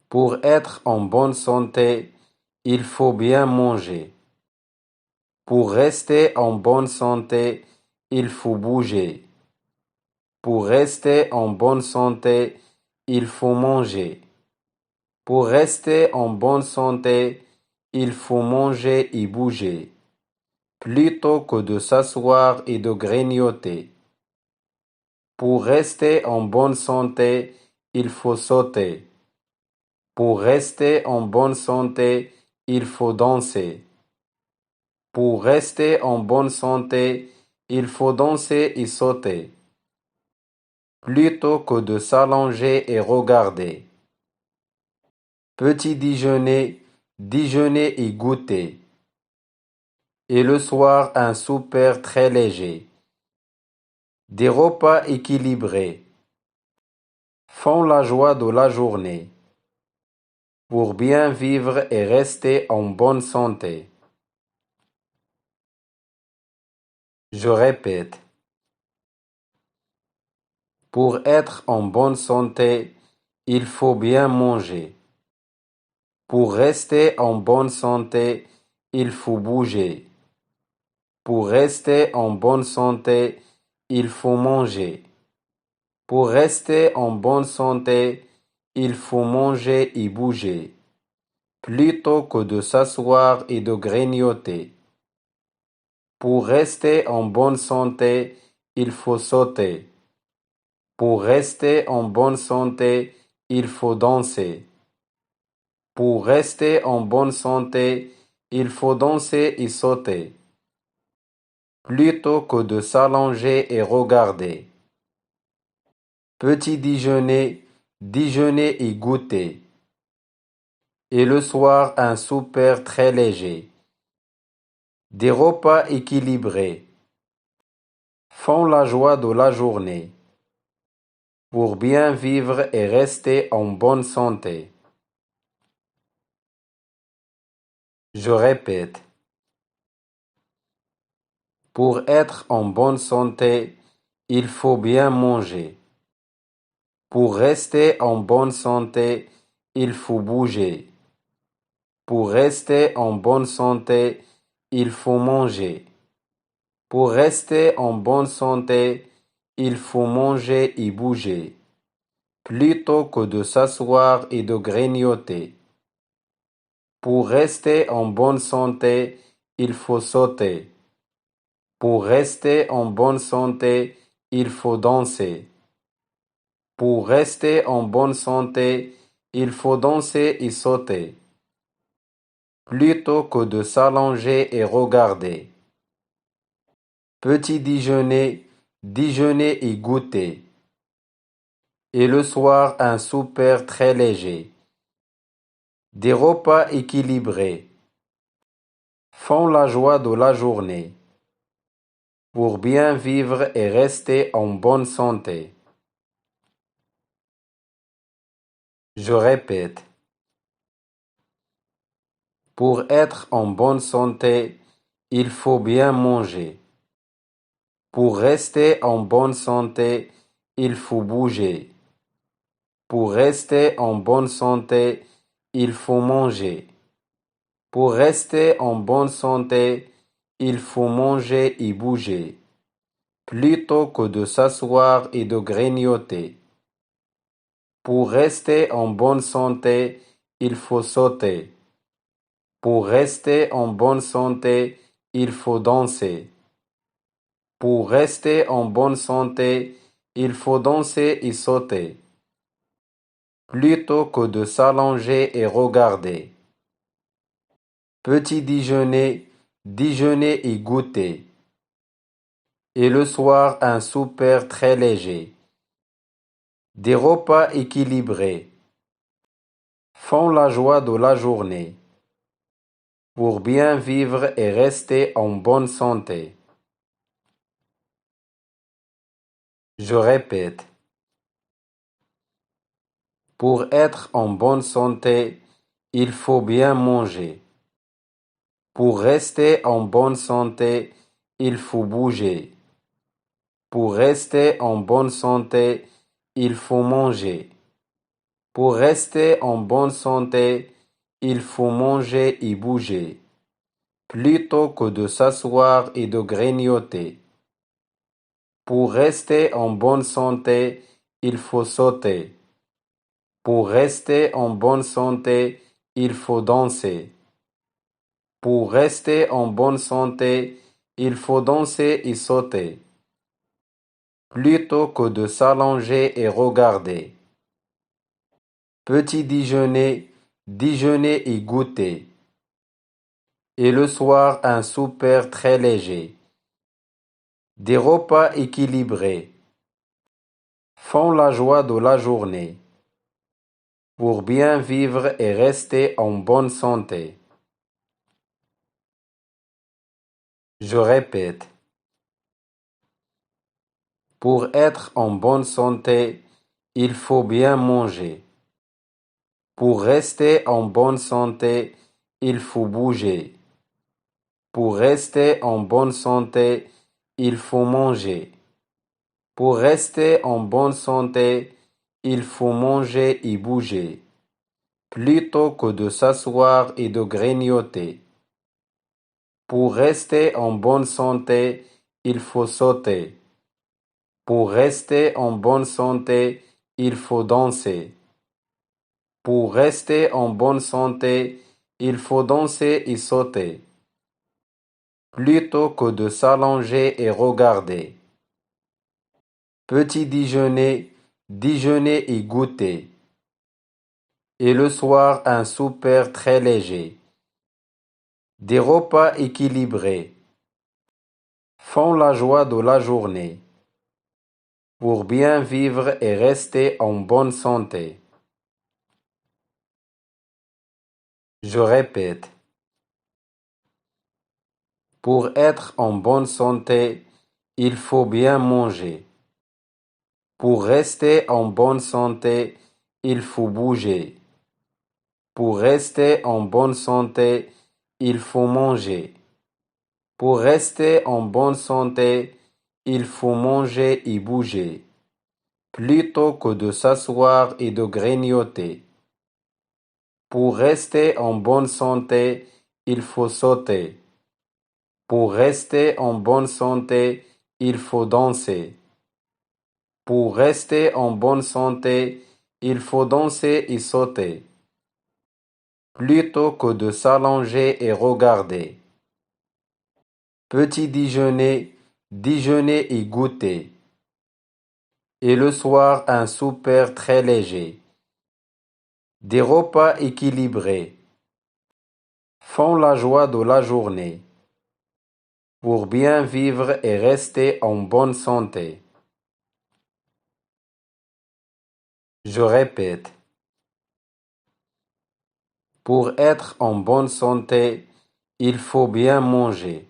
Pour être en bonne santé, il faut bien manger. Pour rester en bonne santé, il faut bouger. Pour rester en bonne santé, il faut manger. Pour rester en bonne santé, il faut manger et bouger, plutôt que de s'asseoir et de grignoter. Pour rester en bonne santé, il faut sauter. Pour rester en bonne santé, il faut danser. Pour rester en bonne santé, il faut danser et sauter, plutôt que de s'allonger et regarder. Petit déjeuner, déjeuner et goûter. Et le soir, un souper très léger. Des repas équilibrés font la joie de la journée. Pour bien vivre et rester en bonne santé. Je répète. Pour être en bonne santé, il faut bien manger. Pour rester en bonne santé, il faut bouger. Pour rester en bonne santé, il faut manger. Pour rester en bonne santé, il faut manger et bouger, plutôt que de s'asseoir et de grignoter. Pour rester en bonne santé, il faut sauter. Pour rester en bonne santé, il faut danser. Pour rester en bonne santé, il faut danser et sauter, plutôt que de s'allonger et regarder. Petit déjeuner, déjeuner et goûter. Et le soir, un souper très léger. Des repas équilibrés font la joie de la journée. Pour bien vivre et rester en bonne santé. Je répète. Pour être en bonne santé, il faut bien manger. Pour rester en bonne santé, il faut bouger. Pour rester en bonne santé, il faut manger. Pour rester en bonne santé, il faut manger et bouger, plutôt que de s'asseoir et de grignoter. Pour rester en bonne santé, il faut sauter. Pour rester en bonne santé, il faut danser. Pour rester en bonne santé, il faut danser et sauter, plutôt que de s'allonger et regarder. Petit déjeuner, déjeuner et goûter. Et le soir, un souper très léger. Des repas équilibrés font la joie de la journée. Pour bien vivre et rester en bonne santé. Je répète. Pour être en bonne santé, il faut bien manger. Pour rester en bonne santé, il faut bouger. Pour rester en bonne santé, il faut manger. Pour rester en bonne santé, il faut manger et bouger, plutôt que de s'asseoir et de grignoter. Pour rester en bonne santé, il faut sauter. Pour rester en bonne santé, il faut danser. Pour rester en bonne santé, il faut danser et sauter, plutôt que de s'allonger et regarder. Petit déjeuner, déjeuner et goûter. Et le soir, un souper très léger. Des repas équilibrés font la joie de la journée. Pour bien vivre et rester en bonne santé. Je répète. Pour être en bonne santé, il faut bien manger. Pour rester en bonne santé, il faut bouger. Pour rester en bonne santé, il faut manger. Pour rester en bonne santé, il faut manger et bouger, plutôt que de s'asseoir et de grignoter. Pour rester en bonne santé, il faut sauter. Pour rester en bonne santé, il faut danser. Pour rester en bonne santé, il faut danser et sauter, plutôt que de s'allonger et regarder. Petit déjeuner, déjeuner et goûter. Et le soir, un souper très léger. Des repas équilibrés font la joie de la journée. Pour bien vivre et rester en bonne santé. Je répète. Pour être en bonne santé, il faut bien manger. Pour rester en bonne santé, il faut bouger. Pour rester en bonne santé, il faut manger. Pour rester en bonne santé, il faut manger et bouger, plutôt que de s'asseoir et de grignoter. Pour rester en bonne santé, il faut sauter. Pour rester en bonne santé, il faut danser. Pour rester en bonne santé, il faut danser et sauter, plutôt que de s'allonger et regarder. Petit déjeuner, déjeuner et goûter. Et le soir, un souper très léger. Des repas équilibrés font la joie de la journée. Pour bien vivre et rester en bonne santé. Je répète. Pour être en bonne santé, il faut bien manger. Pour rester en bonne santé, il faut bouger. Pour rester en bonne santé, il faut manger. Pour rester en bonne santé, il faut manger et bouger, plutôt que de s'asseoir et de grignoter. Pour rester en bonne santé, il faut sauter. Pour rester en bonne santé, il faut danser. Pour rester en bonne santé, il faut danser et sauter, plutôt que de s'allonger et regarder. Petit déjeuner, déjeuner et goûter. Et le soir, un souper très léger. Des repas équilibrés font la joie de la journée. Pour bien vivre et rester en bonne santé. Je répète. Pour être en bonne santé, il faut bien manger.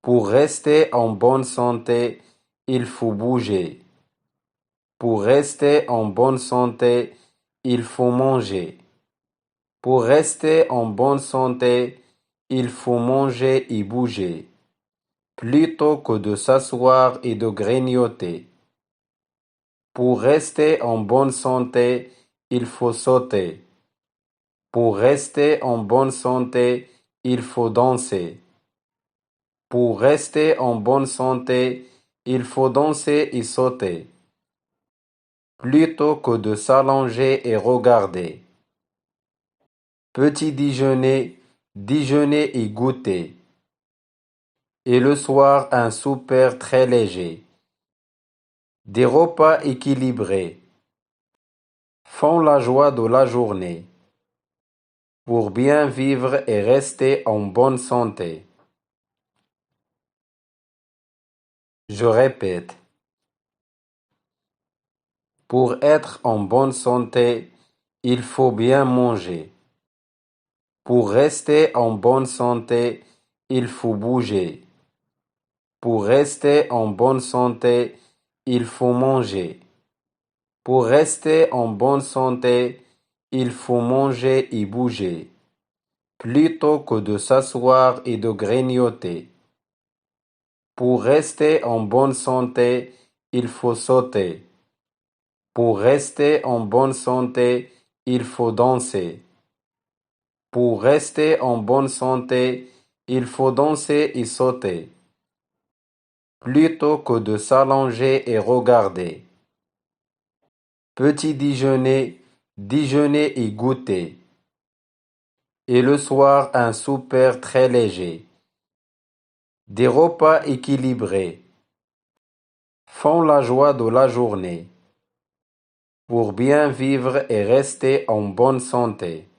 Pour rester en bonne santé, il faut bouger. Pour rester en bonne santé, il faut manger. Pour rester en bonne santé, il faut manger et bouger, plutôt que de s'asseoir et de grignoter. Pour rester en bonne santé, il faut sauter. Pour rester en bonne santé, il faut danser. Pour rester en bonne santé, il faut danser et sauter, plutôt que de s'allonger et regarder. Petit déjeuner, déjeuner et goûter. Et le soir, un souper très léger. Des repas équilibrés font la joie de la journée. Pour bien vivre et rester en bonne santé. Je répète. Pour être en bonne santé, il faut bien manger. Pour rester en bonne santé, il faut bouger. Pour rester en bonne santé, il faut manger. Pour rester en bonne santé, il faut manger et bouger, plutôt que de s'asseoir et de grignoter. Pour rester en bonne santé, il faut sauter. Pour rester en bonne santé, il faut danser. Pour rester en bonne santé, il faut danser et sauter, plutôt que de s'allonger et regarder. Petit déjeuner, déjeuner et goûter. Et le soir, un souper très léger. Des repas équilibrés font la joie de la journée. Pour bien vivre et rester en bonne santé.